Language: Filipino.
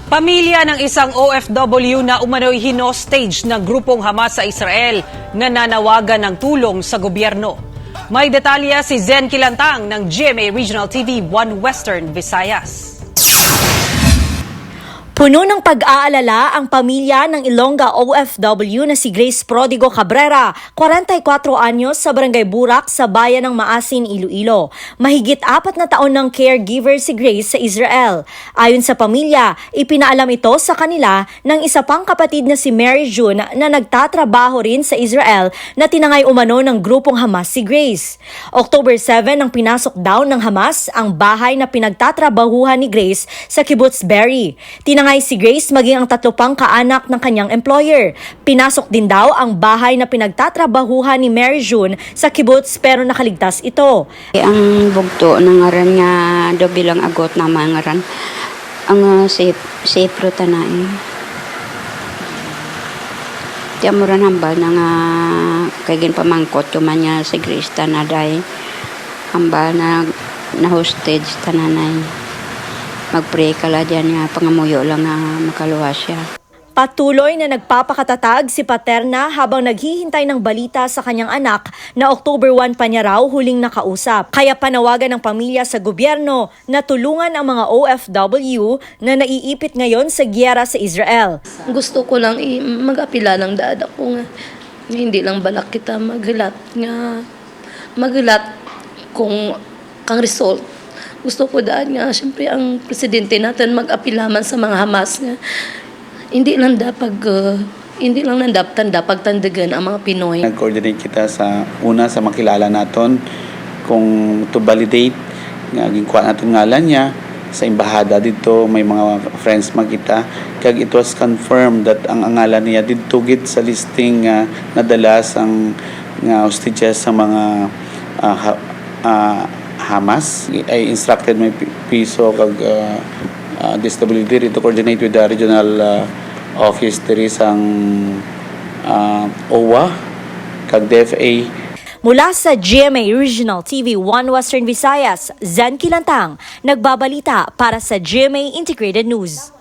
Pamilya ng isang OFW na umano'y hinostage ng grupong Hamas sa Israel na nanawagan ng tulong sa gobyerno. May detalye si Zen Kilantang ng GMA Regional TV 1 Western Visayas. Puno ng pag-aalala ang pamilya ng Ilongga OFW na si Grace Prodigo Cabrera, 44 anyos sa Barangay Burak sa bayan ng Maasin, Iloilo. Mahigit 4 na taon ng caregiver si Grace sa Israel. Ayon sa pamilya, ipinaalam ito sa kanila ng isa pang kapatid na si Mary June na nagtatrabaho rin sa Israel na tinangay umano ng grupong Hamas si Grace. October 7 nang pinasok daw ng Hamas ang bahay na pinagtatrabahuhan ni Grace sa Kibbutz Be'eri. Tinangay si Grace maging ang 3 pang kaanak ng kanyang employer. Pinasok din daw ang bahay na pinagtatrabahuhan ni Mary June sa kibbutz pero nakaligtas ito. Ang bugto ng ngaran nga do bilang agot na mga ngaran ang safe tanay. Tiyan mo rin hambal na nga kagin pamangkot yung niya si Grace tanaday. Hambal na hostage tananay. Mag-pray ka la dyan nga, pangamuyo lang nga makaluwa siya. Patuloy na nagpapakatatag si Paterna habang naghihintay ng balita sa kanyang anak na October 1 pa niya raw huling nakausap. Kaya panawagan ng pamilya sa gobyerno na tulungan ang mga OFW na naiipit ngayon sa giyera sa Israel. Gusto ko lang mag-apila ng dada ko nga. Hindi lang balak kita maghilat kung kang result. Gusto ko daan nga, siyempre ang presidente natin mag-apilaman sa mga Hamas nga. Hindi lang dapat tandagan ang mga Pinoy. Nag-coordinate kita sa makilala naton kung to validate nga gikuha naton ngalan niya sa embahada dito, may mga friends magkita kag it was confirmed that ang ngalan niya didto gid sa listing nga nadala sang nga hostages sa mga Hamas. I instructed my piso kag DSWD to coordinate with the regional office diri sang OWA kag DFA. Mula sa GMA Regional TV 1 Western Visayas, Zen Kilantang, nagbabalita para sa GMA Integrated News.